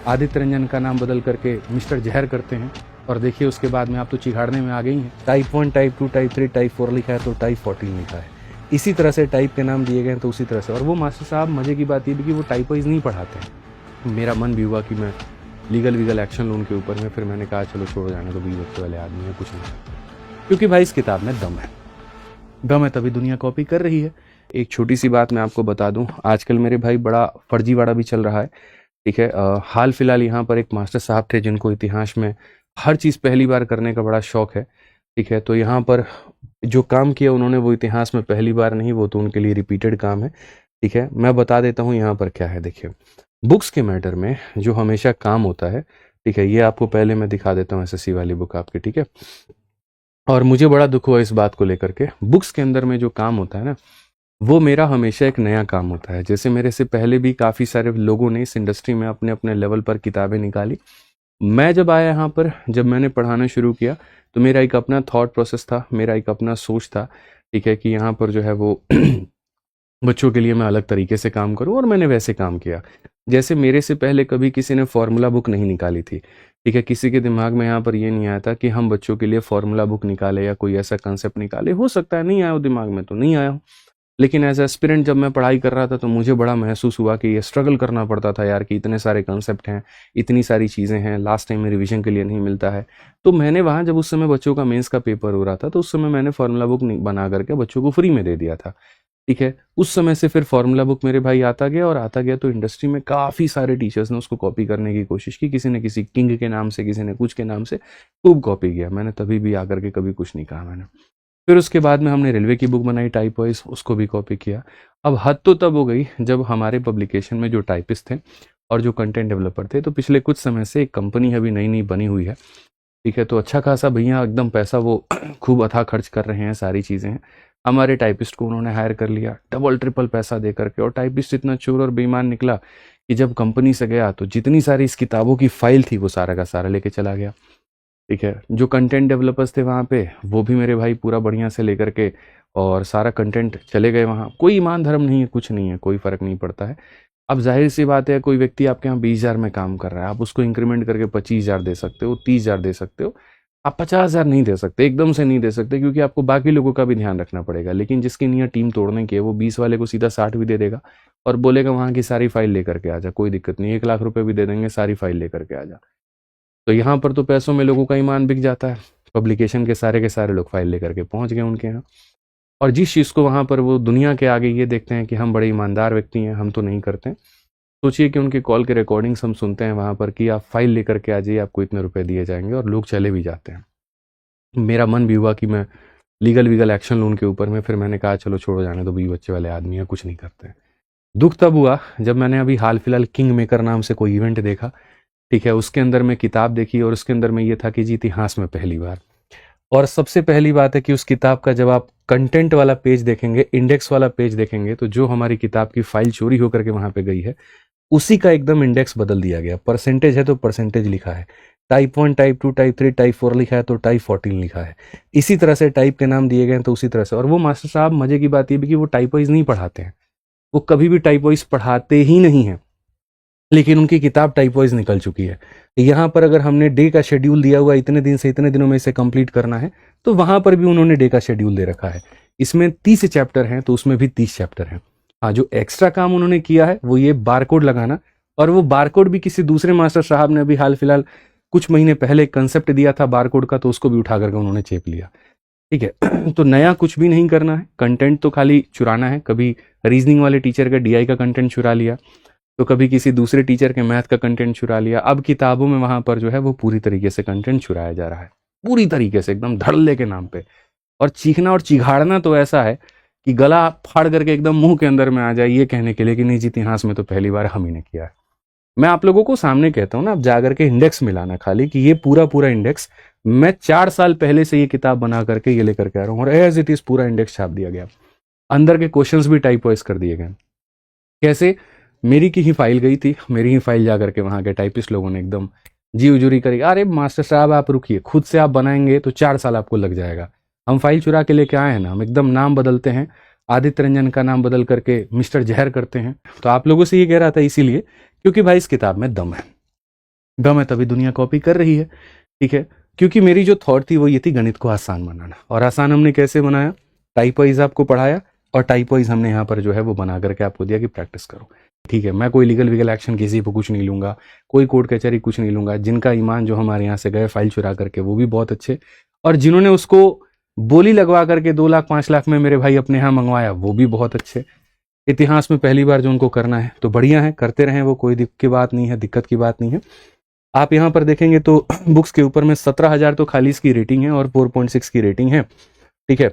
आदित्य रंजन का नाम बदल करके मिस्टर जहर करते हैं और देखिए उसके बाद में आप तो चिघाड़ने में आ गई हैं। टाइप 1, टाइप 2, टाइप 3, टाइप 4 लिखा है तो टाइप 14 लिखा है। इसी तरह से टाइप के नाम दिए गए हैं तो उसी तरह से। और वो मास्टर साहब मज़े की बात ये भी कि वो टाइप वाइज नहीं पढ़ाते हैं। मेरा मन भी हुआ कि मैं लीगल एक्शन लूँ उनके ऊपर में, फिर मैंने कहा चलो छोड़ो जाने तो 20 बच्चे वाले आदमी है, कुछ नहीं, क्योंकि भाई इस किताब में दम है तभी दुनिया कॉपी कर रही है। एक छोटी सी बात मैं आपको बता दूं, आजकल मेरे भाई बड़ा फर्जीवाड़ा भी चल रहा है, ठीक है। हाल फिलहाल यहाँ पर एक मास्टर साहब थे जिनको इतिहास में हर चीज़ पहली बार करने का बड़ा शौक है, ठीक है। तो यहाँ पर जो काम किया उन्होंने वो इतिहास में पहली बार नहीं, वो तो उनके लिए रिपीटेड काम है, ठीक है। मैं बता देता हूँ यहाँ पर क्या है। देखिए, बुक्स के मैटर में जो हमेशा काम होता है, ठीक है, ये आपको पहले मैं दिखा देता हूँ एसएससी वाली बुक आपकी, ठीक है। और मुझे बड़ा दुख हुआ इस बात को लेकर के, बुक्स के अंदर में जो काम होता है ना, वो मेरा हमेशा एक नया काम होता है। जैसे मेरे से पहले भी काफ़ी सारे लोगों ने इस इंडस्ट्री में अपने अपने लेवल पर किताबें निकाली। मैं जब आया यहाँ पर, जब मैंने पढ़ाना शुरू किया तो मेरा एक अपना थॉट प्रोसेस था, मेरा एक अपना सोच था, ठीक है, कि यहाँ पर जो है वो बच्चों के लिए मैं अलग तरीके से काम करूँ, और मैंने वैसे काम किया। जैसे मेरे से पहले कभी किसी ने फॉर्मूला बुक नहीं निकाली थी, ठीक है। किसी के दिमाग में यहाँ पर ये नहीं आया था कि हम बच्चों के लिए फॉर्मूला बुक निकाले या कोई ऐसा कंसेप्ट निकाले। हो सकता है नहीं आया हो दिमाग में, तो नहीं आया हो, लेकिन एज एस्पिरेंट जब मैं पढ़ाई कर रहा था तो मुझे बड़ा महसूस हुआ कि ये स्ट्रगल करना पड़ता था यार, कि इतने सारे कंसेप्ट हैं, इतनी सारी चीज़ें हैं, लास्ट टाइम में रिवीजन के लिए नहीं मिलता है। तो मैंने वहाँ जब उस समय बच्चों का मेंस का पेपर हो रहा था तो उस समय मैंने फार्मूला बुक बना करके बच्चों को फ्री में दे दिया था, ठीक है। उस समय से फिर फार्मूला बुक मेरे भाई आता गया और आता गया, तो इंडस्ट्री में काफ़ी सारे टीचर्स ने उसको कॉपी करने की कोशिश की। किसी ने किसी किंग के नाम से, किसी ने कुछ के नाम से खूब कॉपी किया। मैंने तभी भी आकर के कभी कुछ नहीं कहा मैंने। फिर उसके बाद में हमने रेलवे की बुक बनाई टाइप वाइज, उसको भी कॉपी किया। अब हद तो तब हो गई जब हमारे पब्लिकेशन में जो टाइपिस्ट थे और जो कंटेंट डेवलपर थे, तो पिछले कुछ समय से एक कंपनी अभी नई नई बनी हुई है, ठीक है। तो अच्छा खासा भैया एकदम पैसा वो खूब अथाह खर्च कर रहे हैं, सारी चीज़ें हैं। हमारे टाइपिस्ट को उन्होंने हायर कर लिया डबल ट्रिपल पैसा दे करके, और टाइपिस्ट इतना चोर और बेईमान निकला कि जब कंपनी से गया तो जितनी सारी इस किताबों की फाइल थी वो सारा का सारा लेके चला गया, ठीक है। जो कंटेंट डेवलपर्स थे वहाँ पे, वो भी मेरे भाई पूरा बढ़िया से लेकर के और सारा कंटेंट चले गए वहाँ। कोई ईमान धर्म नहीं है, कुछ नहीं है, कोई फ़र्क नहीं पड़ता है। अब जाहिर सी बात है, कोई व्यक्ति आपके यहाँ 20,000 में काम कर रहा है, आप उसको इंक्रीमेंट करके 25,000 दे सकते हो, 30,000 दे सकते हो, आप 50,000 नहीं दे सकते, एकदम से नहीं दे सकते, क्योंकि आपको बाकी लोगों का भी ध्यान रखना पड़ेगा। लेकिन जिसकी नीयत टीम तोड़ने की है, वो 20 वाले को सीधा 60 भी दे देगा और बोलेगा वहाँ की सारी फाइल लेकर के आ जा, कोई दिक्कत नहीं, 1 लाख रुपए भी दे देंगे, सारी फाइल लेकर के आ जा। तो यहाँ पर तो पैसों में लोगों का ईमान बिक जाता है। पब्लिकेशन के सारे लोग फाइल लेकर के पहुंच गए उनके यहाँ, और जिस चीज़ को वहाँ पर वो दुनिया के आगे ये देखते हैं कि हम बड़े ईमानदार व्यक्ति हैं, हम तो नहीं करते हैं। सोचिए कि उनके कॉल के रिकॉर्डिंग्स हम सुनते हैं वहाँ पर कि आप फाइल लेकर के आ जाइए, आपको इतने रुपए दिए जाएंगे, और लोग चले भी जाते हैं। मेरा मन भी हुआ कि मैं लीगल एक्शन लूँ उनके ऊपर में, फिर मैंने कहा चलो छोड़ो जाने दो, 20 बच्चे वाले आदमी हैं, कुछ नहीं करते हैं। दुख तब हुआ जब मैंने अभी हाल फिलहाल किंग मेकर नाम से कोई इवेंट देखा, ठीक है। उसके अंदर में किताब देखी और उसके अंदर में ये था कि जी इतिहास में पहली बार। और सबसे पहली बात है कि उस किताब का जब आप कंटेंट वाला पेज देखेंगे, इंडेक्स वाला पेज देखेंगे, तो जो हमारी किताब की फाइल चोरी होकर के वहां पे गई है, उसी का एकदम इंडेक्स बदल दिया गया। परसेंटेज है तो परसेंटेज लिखा है, टाइप 1, टाइप 2, टाइप 3, टाइप 4 लिखा है तो टाइप 14 लिखा है। इसी तरह से टाइप के नाम दिए गए हैं तो उसी तरह से। और वो मास्टर साहब मजे की बात ये भी कि वो टाइप वाइज नहीं पढ़ाते हैं, वो कभी भी टाइप वाइज पढ़ाते ही नहीं है, लेकिन उनकी किताब टाइप वाइज निकल चुकी है। यहाँ पर अगर हमने डे का शेड्यूल दिया हुआ, इतने दिन से इतने दिनों में इसे कंप्लीट करना है, तो वहां पर भी उन्होंने डे का शेड्यूल दे रखा है। इसमें 30 चैप्टर हैं तो उसमें भी 30 चैप्टर हैं। हाँ, जो एक्स्ट्रा काम उन्होंने किया है वो ये बारकोड लगाना, और वो बारकोड भी किसी दूसरे मास्टर साहब ने अभी हाल फिलहाल कुछ महीने पहले कंसेप्ट दिया था बारकोड का, तो उसको भी उठा करके उन्होंने चेप लिया, ठीक है। तो नया कुछ भी नहीं करना है, कंटेंट तो खाली चुराना है। कभी रीजनिंग वाले टीचर का डीआई का कंटेंट चुरा लिया, तो कभी किसी दूसरे टीचर के मैथ का कंटेंट चुरा लिया। अब किताबों में वहां पर जो है वो पूरी तरीके से कंटेंट चुराया जा रहा है, पूरी तरीके से एकदम धड़ल्ले के नाम पे। और चीखना और चिघाड़ना तो ऐसा है कि गला फाड़ करके एकदम मुंह के अंदर में आ जाए, ये कहने के लिए कि नहीं जी इतिहास में तो पहली बार हम ही ने किया है। मैं आप लोगों को सामने कहता हूं ना, आप जाकर के इंडेक्स मिलाना खाली, कि ये पूरा पूरा इंडेक्स मैं 4 साल पहले से ये किताब बना करके ये लेकर के आ रहा हूं, और एज इट इज पूरा इंडेक्स छाप दिया गया। अंदर के क्वेश्चंस भी टाइप वाइज कर दिए गए। कैसे? मेरी की ही फाइल गई थी, मेरी ही फाइल जा करके वहां के टाइपिस्ट लोगों ने एकदम जी उजूरी करी, अरे मास्टर साहब आप रुकिए, खुद से आप बनाएंगे तो 4 साल आपको लग जाएगा। हम फाइल चुरा के लेके आए हैं ना, हम एकदम नाम बदलते हैं, आदित्य रंजन का नाम बदल करके मिस्टर जहर करते हैं। तो आप लोगों से ये कह रहा था इसीलिए क्योंकि भाई इस किताब में दम है। गम है तभी दुनिया कॉपी कर रही है, ठीक है। क्योंकि मेरी जो थॉट थी वो ये थी गणित को आसान बनाना, और आसान हमने कैसे बनाया, टाइप वाइज आपको पढ़ाया और टाइप वाइज हमने यहाँ पर जो है वो बना करके आपको दिया कि प्रैक्टिस करो, ठीक है। मैं कोई लीगल वीगल एक्शन किसी पर कुछ नहीं लूंगा, कोई कोर्ट कचहरी कुछ नहीं लूंगा। जिनका ईमान जो हमारे यहाँ से गए फाइल चुरा करके वो भी बहुत अच्छे, और जिन्होंने उसको बोली लगवा करके 2 लाख 5 लाख में मेरे भाई अपने यहाँ मंगवाया वो भी बहुत अच्छे। इतिहास में पहली बार जो उनको करना है तो बढ़िया है, करते रहें, वो कोई दिक्कत की बात नहीं है, दिक्कत की बात नहीं है। आप यहाँ पर देखेंगे तो बुक्स के ऊपर में 17,000 तो खाली इसकी रेटिंग है और 4.6 की रेटिंग है, ठीक है।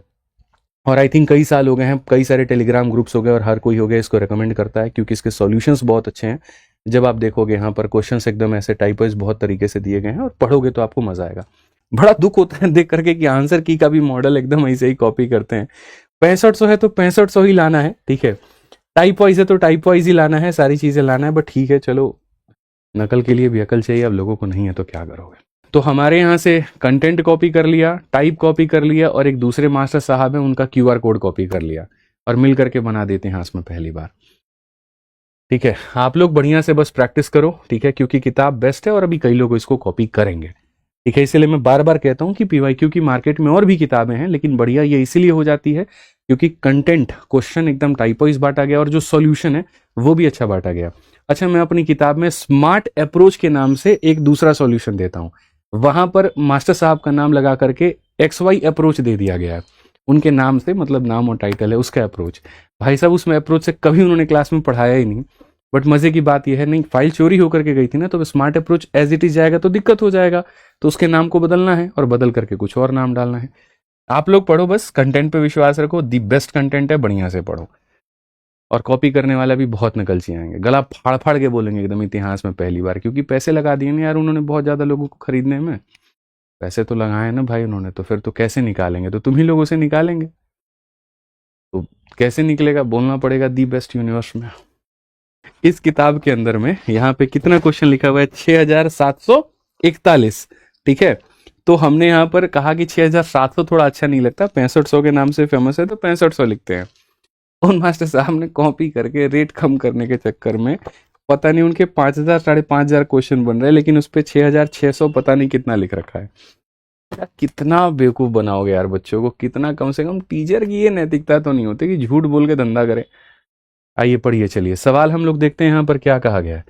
और आई थिंक कई साल हो गए हैं, कई सारे टेलीग्राम ग्रुप्स हो गए और हर कोई हो गया इसको रेकमेंड करता है, क्योंकि इसके सॉल्यूशंस बहुत अच्छे हैं। जब आप देखोगे यहाँ पर क्वेश्चंस एकदम ऐसे टाइप वाइज बहुत तरीके से दिए गए हैं, और पढ़ोगे तो आपको मजा आएगा। बड़ा दुख होता है देख करके कि आंसर की का भी मॉडल एकदम ऐसे ही कॉपी करते हैं। 6500 है तो 6500 ही लाना है, ठीक है। टाइप वाइज है तो टाइप वाइज ही लाना है, सारी चीजें लाना है, बट ठीक है चलो, नकल के लिए भी अकल चाहिए, अब लोगों को नहीं है तो क्या करोगे। तो हमारे यहाँ से कंटेंट कॉपी कर लिया, टाइप कॉपी कर लिया, और एक दूसरे मास्टर साहब हैं उनका QR कोड कॉपी कर लिया, और मिल करके बना देते हैं इसमें पहली बार, ठीक है। आप लोग बढ़िया से बस प्रैक्टिस करो, ठीक है, क्योंकि किताब बेस्ट है और अभी कई लोग इसको कॉपी करेंगे, ठीक है। इसलिए मैं बार बार कहता हूं कि PYQ की मार्केट में और भी किताबें हैं, लेकिन बढ़िया ये इसीलिए हो जाती है क्योंकि कंटेंट क्वेश्चन एकदम टाइप वाइज बांटा गया और जो सॉल्यूशन है वो भी अच्छा बांटा गया। अच्छा, मैं अपनी किताब में स्मार्ट अप्रोच के नाम से एक दूसरा सॉल्यूशन देता हूं, वहां पर मास्टर साहब का नाम लगा करके XY अप्रोच दे दिया गया है, उनके नाम से, मतलब नाम और टाइटल है उसका अप्रोच। भाई साहब उसमें अप्रोच से कभी उन्होंने क्लास में पढ़ाया ही नहीं, बट मजे की बात यह है, नहीं फाइल चोरी होकर के गई थी ना, तो smart approach as it is जाएगा तो दिक्कत हो जाएगा, तो उसके नाम को बदलना है और बदल करके कुछ और नाम डालना है। आप लोग पढ़ो, बस कंटेंट पे विश्वास रखो, दी बेस्ट कंटेंट है, बढ़िया से पढ़ो। और कॉपी करने वाला भी बहुत नकलची आएंगे, गला फाड़ फाड़ के बोलेंगे एकदम इतिहास में पहली बार, क्योंकि पैसे लगा दिए ना यार उन्होंने बहुत ज्यादा लोगों को खरीदने में, पैसे तो लगाए ना भाई उन्होंने, तो फिर तो कैसे निकालेंगे, तो तुम ही लोगों से निकालेंगे, तो कैसे निकलेगा, बोलना पड़ेगा दी बेस्ट यूनिवर्स में। इस किताब के अंदर में यहाँ पे कितना क्वेश्चन लिखा हुआ है, 6741, ठीक है। तो हमने यहाँ पर कहा कि 6700 थोड़ा अच्छा नहीं लगता, 6500 के नाम से फेमस है तो 6500 लिखते हैं। उन मास्टर साहब ने कॉपी करके रेट कम करने के चक्कर में पता नहीं उनके 5000 5,500 क्वेश्चन बन रहे हैं, लेकिन उस पर 6600 पता नहीं कितना लिख रखा है। यार कितना बेवकूफ बनाओगे यार बच्चों को, कितना, कम से कम टीचर की ये नैतिकता तो नहीं होती कि झूठ बोल के धंधा करे। आइए पढ़िए, चलिए सवाल हम लोग देखते हैं यहाँ पर क्या कहा गया है।